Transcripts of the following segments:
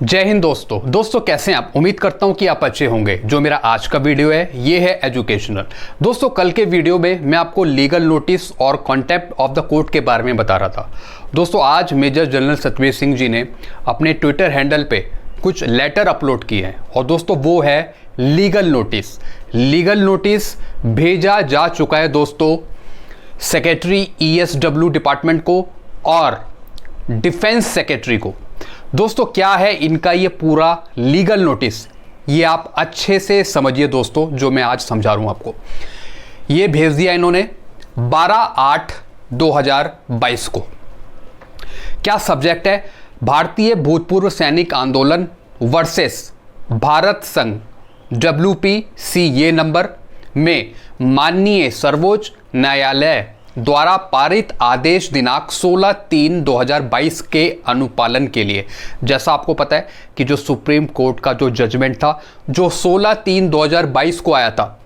जय हिंद दोस्तों कैसे हैं आप। उम्मीद करता हूं कि आप अच्छे होंगे। जो मेरा आज का वीडियो है ये है एजुकेशनल। दोस्तों कल के वीडियो में मैं आपको लीगल नोटिस और कॉन्टेम्प्ट ऑफ द कोर्ट के बारे में बता रहा था। दोस्तों आज मेजर जनरल सतवीर सिंह जी ने अपने ट्विटर हैंडल पे कुछ लेटर अपलोड किए हैं और दोस्तों वो है लीगल नोटिस। लीगल नोटिस भेजा जा चुका है दोस्तों सेक्रेटरी ESW डिपार्टमेंट को और डिफेंस सेक्रेटरी को। दोस्तों क्या है इनका ये पूरा लीगल नोटिस, ये आप अच्छे से समझिए दोस्तों। जो मैं आज समझा रहा हूं आपको, ये भेज दिया इन्होंने 12/8/2022 को। क्या सब्जेक्ट है? भारतीय भूतपूर्व सैनिक आंदोलन वर्सेस भारत संघ WPCA नंबर में माननीय सर्वोच्च न्यायालय द्वारा पारित आदेश दिनांक 16/3/2022 के अनुपालन के लिए। जैसा आपको पता है कि जो सुप्रीम कोर्ट का जो जजमेंट था जो 16/3/2022 को आया था,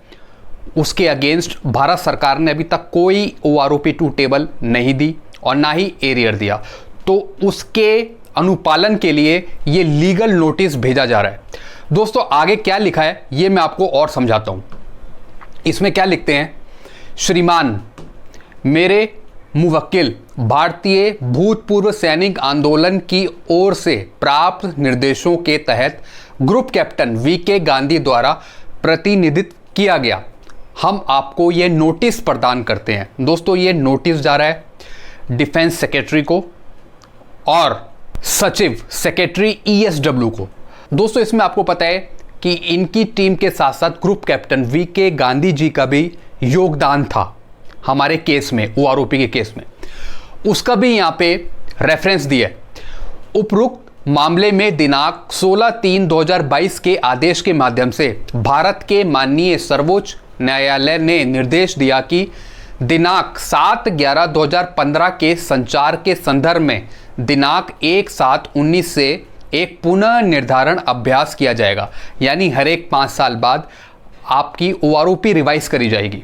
उसके अगेंस्ट भारत सरकार ने अभी तक कोई OROP 2 टेबल नहीं दी और ना ही एरियर दिया। तो उसके अनुपालन के लिए ये लीगल नोटिस भेजा जा रहा है। दोस्तों आगे क्या लिखा है ये मैं आपको और समझाता हूं। इसमें क्या लिखते हैं? श्रीमान मेरे मुवक्किल भारतीय भूतपूर्व सैनिक आंदोलन की ओर से प्राप्त निर्देशों के तहत ग्रुप कैप्टन VK गांधी द्वारा प्रतिनिधित्व किया गया, हम आपको ये नोटिस प्रदान करते हैं। दोस्तों ये नोटिस जा रहा है डिफेंस सेक्रेटरी को और सचिव सेक्रेटरी ESW को। दोस्तों इसमें आपको पता है कि इनकी टीम के साथ साथ group captain VK Gandhi ji का भी योगदान था हमारे केस में, OROP के केस में। उसका भी यहाँ पे रेफरेंस दिया है। उपरोक्त मामले में दिनांक 16/3/2022 के आदेश के माध्यम से भारत के माननीय सर्वोच्च न्यायालय ने निर्देश दिया कि दिनांक 7/11/2015 के संचार के संदर्भ में दिनांक 1/7/19 से एक पुनः निर्धारण अभ्यास किया जाएगा। यानी हर एक 5 साल बाद आपकी OROP रिवाइज करी जाएगी।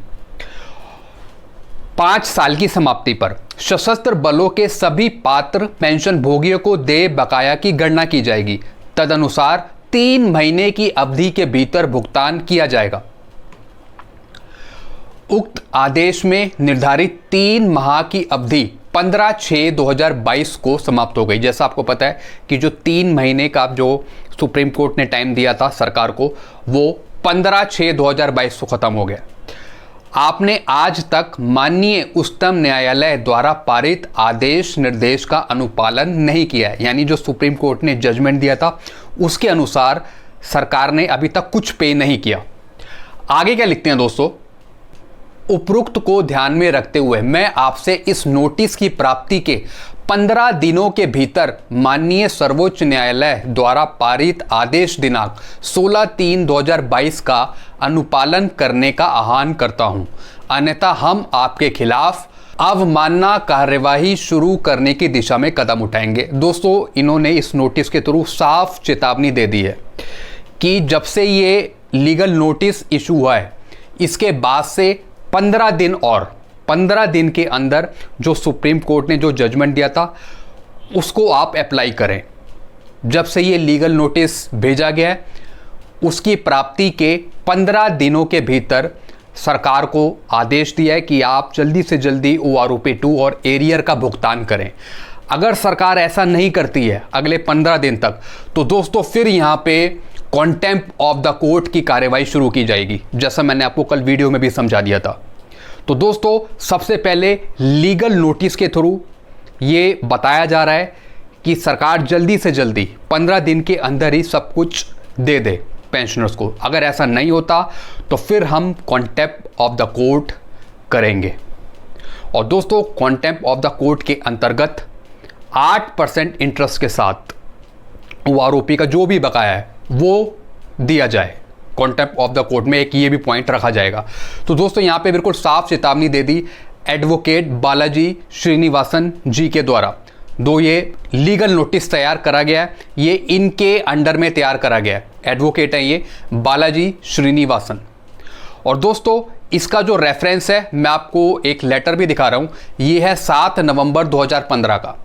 5 साल की समाप्ति पर सशस्त्र बलों के सभी पात्र पेंशन भोगियों को देय बकाया की गणना की जाएगी। तदनुसार 3 महीने की अवधि के भीतर भुगतान किया जाएगा। उक्त आदेश में निर्धारित 3 माह की अवधि 15/6/2022 को समाप्त हो गई। जैसा आपको पता है कि जो 3 महीने का जो सुप्रीम कोर्ट ने टाइम दिया था सरकार को, वो 15/6/2022 को खत्म हो गया। आपने आज तक माननीय उच्चतम न्यायालय द्वारा पारित आदेश निर्देश का अनुपालन नहीं किया है। यानी जो सुप्रीम कोर्ट ने जजमेंट दिया था उसके अनुसार सरकार ने अभी तक कुछ पे नहीं किया। आगे क्या लिखते हैं दोस्तों? उपरोक्त को ध्यान में रखते हुए मैं आपसे इस नोटिस की प्राप्ति के 15 दिनों के भीतर माननीय सर्वोच्च न्यायालय द्वारा पारित आदेश दिनांक 16/3/2022 का अनुपालन करने का आह्वान करता हूं, अन्यथा हम आपके खिलाफ अवमानना कार्यवाही शुरू करने की दिशा में कदम उठाएंगे। दोस्तों इन्होंने इस नोटिस के थ्रू साफ चेतावनी दे दी है कि जब से ये लीगल नोटिस इशू हुआ है इसके बाद से 15 दिन के अंदर जो सुप्रीम कोर्ट ने जो जजमेंट दिया था उसको आप अप्लाई करें। जब से ये लीगल नोटिस भेजा गया है उसकी प्राप्ति के 15 दिनों के भीतर सरकार को आदेश दिया है कि आप जल्दी से जल्दी OROP 2 और एरियर का भुगतान करें। अगर सरकार ऐसा नहीं करती है अगले 15 दिन तक, तो दोस्तों फिर यहाँ पे कॉन्टेम्प्ट ऑफ द कोर्ट की कार्यवाही शुरू की जाएगी, जैसा मैंने आपको कल वीडियो में भी समझा दिया था। तो दोस्तों सबसे पहले लीगल नोटिस के थ्रू ये बताया जा रहा है कि सरकार जल्दी से जल्दी 15 दिन के अंदर ही सब कुछ दे दे पेंशनर्स को। अगर ऐसा नहीं होता तो फिर हम कॉन्टेम्प्ट ऑफ द कोर्ट करेंगे। और दोस्तों कॉन्टेम्प्ट ऑफ द कोर्ट के अंतर्गत 8% इंटरेस्ट के साथ OROP का जो भी बकाया है वो दिया जाए। कॉन्टेम्प्ट ऑफ द कोर्ट में एक ये भी पॉइंट रखा जाएगा। तो दोस्तों यहाँ पे बिल्कुल साफ चेतावनी दे दी एडवोकेट बालाजी श्रीनिवासन जी के द्वारा। ये लीगल नोटिस तैयार करा गया है, ये इनके अंडर में तैयार करा गया है। एडवोकेट है ये बालाजी श्रीनिवासन। और दोस्तों इसका जो रेफरेंस है मैं आपको एक लेटर भी दिखा रहा हूँ, ये है 7 नवंबर 2015 का।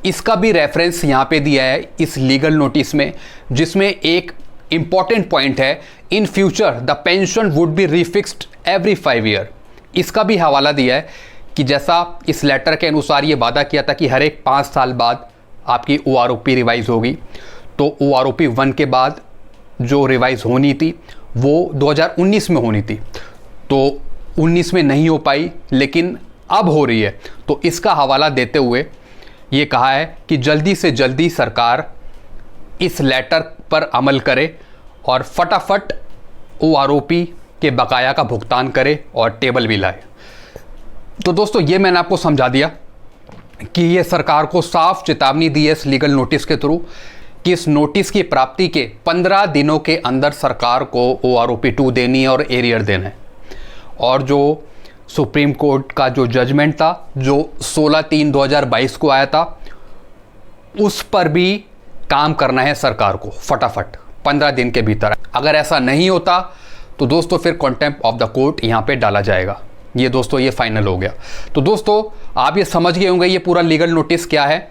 इसका भी रेफरेंस यहाँ पे दिया है इस लीगल नोटिस में, जिसमें एक इंपॉर्टेंट पॉइंट है, in future the pension would be refixed every 5 year. इसका भी हवाला दिया है कि जैसा इस लेटर के अनुसार ये वादा किया था कि हर एक 5 साल बाद आपकी OROP रिवाइज होगी, तो OROP 1 के बाद जो रिवाइज होनी थी वो 2019 में होनी थी, तो 19 में नहीं हो पाई, लेकिन अब हो रही है। तो इसका हवाला देते हुए ये कहा है कि जल्दी से जल्दी सरकार इस लेटर पर अमल करे और फटाफट OROP के बकाया का भुगतान करे और टेबल भी लाए। तो दोस्तों ये मैंने आपको समझा दिया कि ये सरकार को साफ चेतावनी दी है इस लीगल नोटिस के थ्रू कि इस नोटिस की प्राप्ति के 15 दिनों के अंदर सरकार को OROP 2 देनी है और एरियर देना है। और जो सुप्रीम कोर्ट का जो जजमेंट था जो 16/3/2022 को आया था, उस पर भी काम करना है सरकार को फटाफट 15 दिन के भीतर। अगर ऐसा नहीं होता तो दोस्तों फिर कॉन्टेम्प्ट ऑफ द कोर्ट यहाँ पे डाला जाएगा। ये दोस्तों ये फाइनल हो गया। तो दोस्तों आप ये समझ गए होंगे ये पूरा लीगल नोटिस क्या है,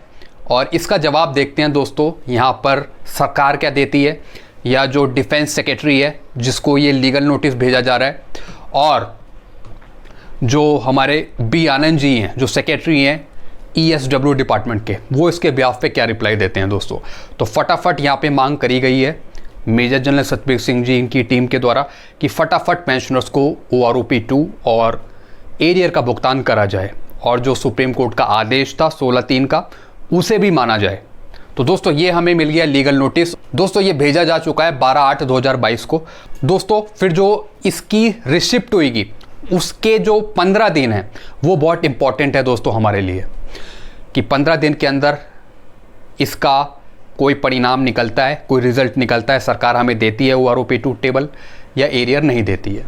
और इसका जवाब देखते हैं दोस्तों यहाँ पर सरकार क्या देती है, या जो डिफेंस सेक्रेटरी है जिसको ये लीगल नोटिस भेजा जा रहा है, और जो हमारे बी आनंद जी हैं जो सेक्रेटरी हैं ESW डिपार्टमेंट के, वो इसके ब्याफ पे क्या रिप्लाई देते हैं दोस्तों। तो फटाफट यहाँ पे मांग करी गई है मेजर जनरल सतबीर सिंह जी इनकी टीम के द्वारा कि फटाफट पेंशनर्स को OROP 2 और एरियर का भुगतान करा जाए, और जो सुप्रीम कोर्ट का आदेश था 16/3 का उसे भी माना जाए। तो दोस्तों ये हमें मिल गया लीगल नोटिस। दोस्तों ये भेजा जा चुका है 12/8/2022 को। दोस्तों फिर जो इसकी रिसिप्ट होगी उसके जो 15 दिन हैं वो बहुत इंपॉर्टेंट है दोस्तों हमारे लिए, कि 15 दिन के अंदर इसका कोई परिणाम निकलता है, कोई रिजल्ट निकलता है, सरकार हमें देती है OROP 2 टेबल या एरियर नहीं देती है।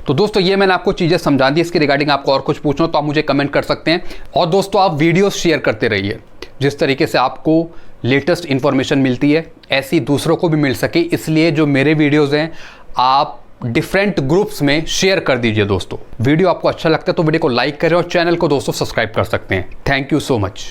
तो दोस्तों ये मैंने आपको चीज़ें समझा दी। इसके रिगार्डिंग आपको और कुछ पूछना हो तो आप मुझे कमेंट कर सकते हैं। और दोस्तों आप वीडियोस शेयर करते रहिए, जिस तरीके से आपको लेटेस्ट इन्फॉर्मेशन मिलती है ऐसी दूसरों को भी मिल सके, इसलिए जो मेरे वीडियोज़ हैं आप डिफरेंट ग्रुप्स में शेयर कर दीजिए दोस्तों। वीडियो आपको अच्छा लगता है तो वीडियो को लाइक करें और चैनल को दोस्तों सब्सक्राइब कर सकते हैं। Thank you so much.